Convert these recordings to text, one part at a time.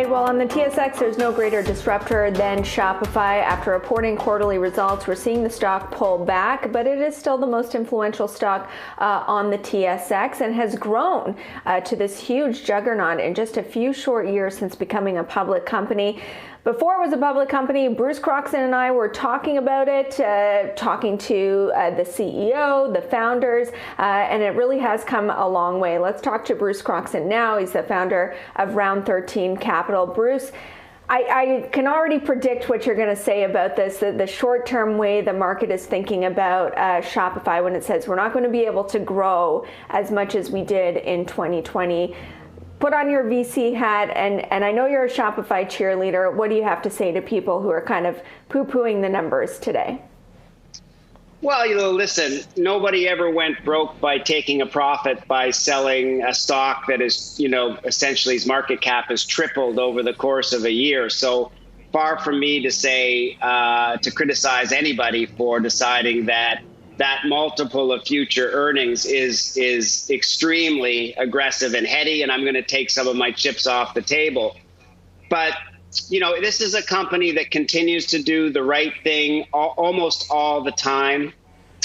right, well, on the TSX, there's no greater disruptor than Shopify. After reporting quarterly results, we're seeing the stock pull back, but it is still the most influential stock on the TSX and has grown to this huge juggernaut in just a few short years since becoming a public company. Before it was a public company, Bruce Croxon and I were talking about it, talking to the CEO, the founders, and it really has come a long way. Let's talk to Bruce Croxon now. He's the founder of Round 13 Capital. Bruce, I can already predict what you're going to say about this, the short-term way the market is thinking about Shopify when it says we're not going to be able to grow as much as we did in 2020. Put on your VC hat, and I know you're a Shopify cheerleader. What do you have to say to people who are kind of poo-pooing the numbers today? Well, listen, nobody ever went broke by taking a profit by selling a stock that is, essentially its market cap has tripled over the course of a year. So far from me to say, to criticize anybody for deciding that multiple of future earnings is extremely aggressive and heady, and I'm going to take some of my chips off the table. But, this is a company that continues to do the right thing almost all the time.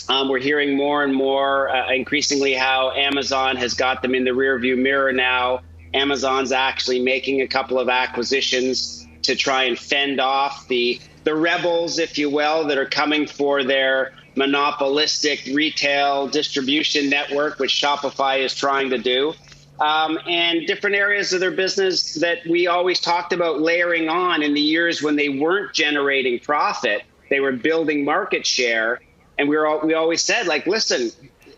We're hearing more and more increasingly how Amazon has got them in the rearview mirror now. Amazon's actually making a couple of acquisitions to try and fend off the rebels, if you will, that are coming for their monopolistic retail distribution network, which Shopify is trying to do, and different areas of their business that we always talked about layering on in the years when they weren't generating profit. They were building market share. And we always said, listen,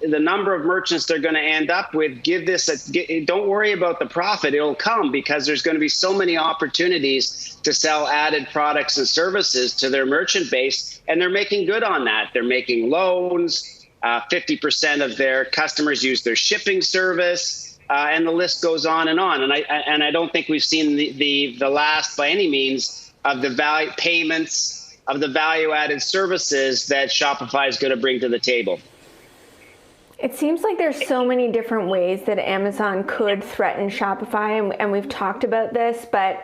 the number of merchants they're going to end up with, don't worry about the profit. It'll come because there's going to be so many opportunities to sell added products and services to their merchant base. And they're making good on that. They're making loans. 50% of their customers use their shipping service. And the list goes on. And I don't think we've seen the last by any means of the value payments of the value added services that Shopify is going to bring to the table. It seems like there's so many different ways that Amazon could threaten Shopify, and we've talked about this, but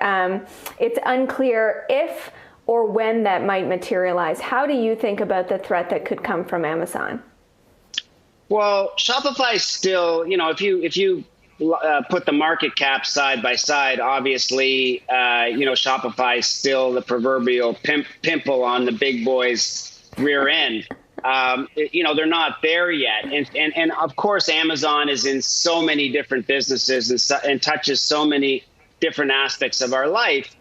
it's unclear if or when that might materialize. How do you think about the threat that could come from Amazon? Well, Shopify still, if you put the market cap side by side, obviously, Shopify is still the proverbial pimple on the big boy's rear end. They're not there yet. And of course, Amazon is in so many different businesses and touches so many different aspects of our life.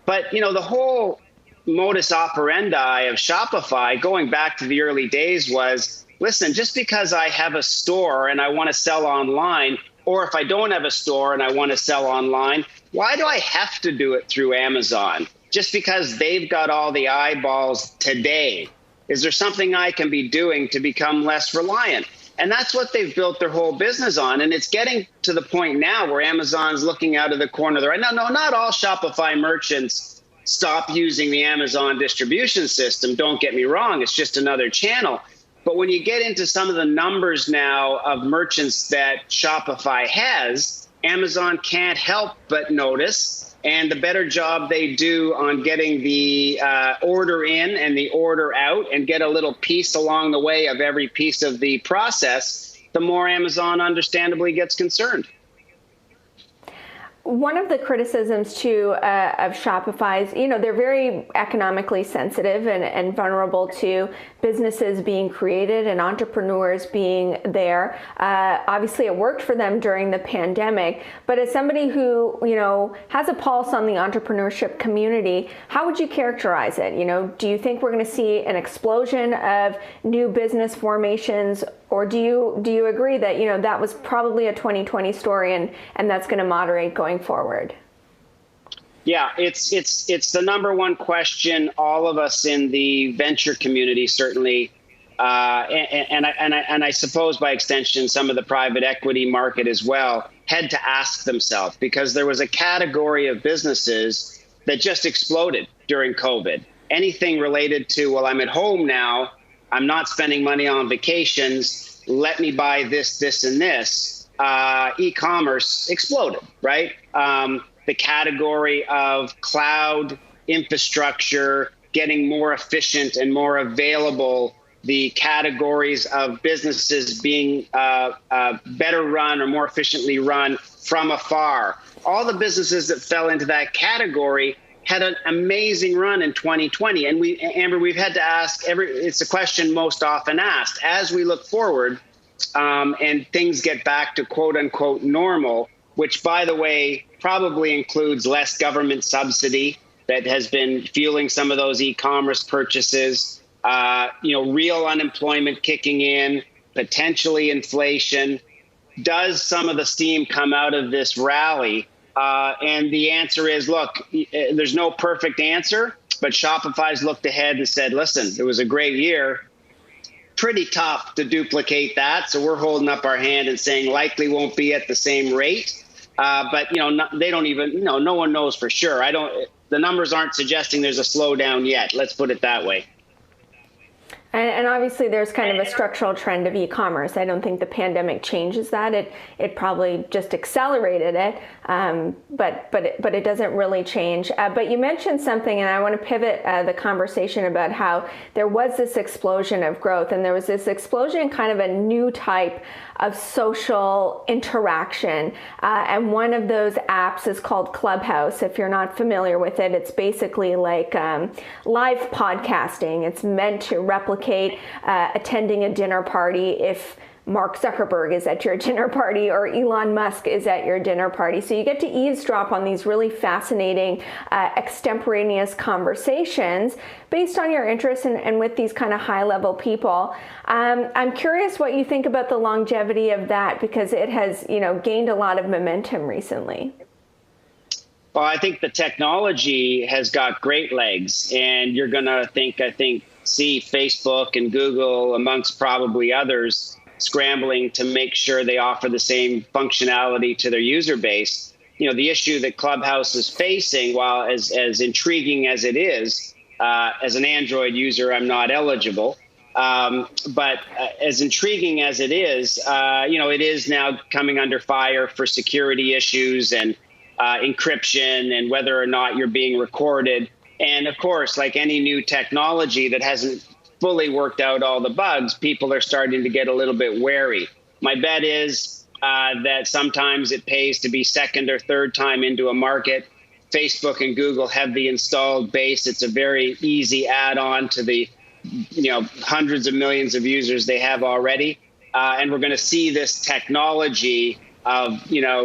But, the whole modus operandi of Shopify, going back to the early days, was, listen, just because I have a store and I want to sell online, or if I don't have a store and I want to sell online, why do I have to do it through Amazon? Just because they've got all the eyeballs today. Is there something I can be doing to become less reliant? And that's what they've built their whole business on. And it's getting to the point now where Amazon's looking out of the corner of their eye. No, not all Shopify merchants stop using the Amazon distribution system. Don't get me wrong. It's just another channel. But when you get into some of the numbers now of merchants that Shopify has, Amazon can't help but notice. And the better job they do on getting the order in and the order out and get a little piece along the way of every piece of the process, the more Amazon understandably gets concerned. One of the criticisms, too, of Shopify is, they're very economically sensitive and vulnerable to businesses being created and entrepreneurs being there. Obviously, it worked for them during the pandemic. But as somebody who, has a pulse on the entrepreneurship community, how would you characterize it? Do you think we're going to see an explosion of new business formations? Or do you agree that, that was probably a 2020 story and that's going to moderate going forward? Yeah, it's the number one question all of us in the venture community certainly, and I suppose by extension some of the private equity market as well had to ask themselves, because there was a category of businesses that just exploded during COVID. Anything related to, well, I'm at home now, I'm not spending money on vacations, let me buy this, this, and this. E-commerce exploded, right? the category of cloud infrastructure getting more efficient and more available, the categories of businesses being better run or more efficiently run from afar. All the businesses that fell into that category had an amazing run in 2020. And Amber, we've had to ask it's a question most often asked as we look forward and things get back to quote unquote normal, which, by the way, probably includes less government subsidy that has been fueling some of those e-commerce purchases, real unemployment kicking in, potentially inflation. Does some of the steam come out of this rally? And the answer is, look, there's no perfect answer, but Shopify's looked ahead and said, listen, it was a great year. Pretty tough to duplicate that. So we're holding up our hand and saying likely won't be at the same rate. But, they don't even, no one knows for sure. The numbers aren't suggesting there's a slowdown yet. Let's put it that way. And obviously there's kind of a structural trend of e-commerce. I don't think the pandemic changes that. It probably just accelerated it, but it doesn't really change. But you mentioned something, and I want to pivot the conversation about how there was this explosion of growth, and there was this explosion in kind of a new type of social interaction. And one of those apps is called Clubhouse. If you're not familiar with it, it's basically like live podcasting. It's meant to replicate attending a dinner party if Mark Zuckerberg is at your dinner party or Elon Musk is at your dinner party. So you get to eavesdrop on these really fascinating extemporaneous conversations based on your interests and with these kind of high-level people. I'm curious what you think about the longevity of that, because it has, gained a lot of momentum recently. Well, I think the technology has got great legs, and you're going to see Facebook and Google, amongst probably others, scrambling to make sure they offer the same functionality to their user base. The issue that Clubhouse is facing, while as intriguing as it is, as an Android user, I'm not eligible. But as intriguing as it is, it is now coming under fire for security issues and encryption and whether or not you're being recorded. And of course, like any new technology that hasn't fully worked out all the bugs, people are starting to get a little bit wary. My bet is that sometimes it pays to be second or third time into a market. Facebook and Google have the installed base. It's a very easy add-on to the hundreds of millions of users they have already. And we're going to see this technology of,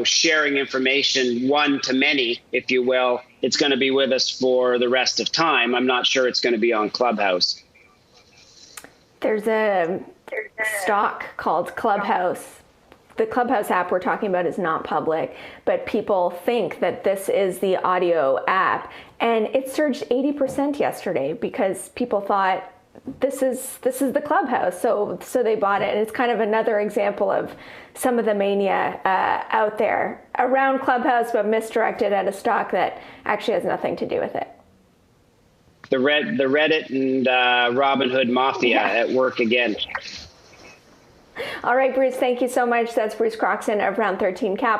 sharing information one to many, if you will. It's going to be with us for the rest of time. I'm not sure it's going to be on Clubhouse. There's a stock called Clubhouse. The Clubhouse app we're talking about is not public, but people think that this is the audio app. And it surged 80% yesterday because people thought this is the Clubhouse. So they bought it. And it's kind of another example of some of the mania out there around Clubhouse, but misdirected at a stock that actually has nothing to do with it. The Reddit and Robinhood mafia at work again. All right, Bruce, thank you so much. That's Bruce Croxon of Round 13 Cap.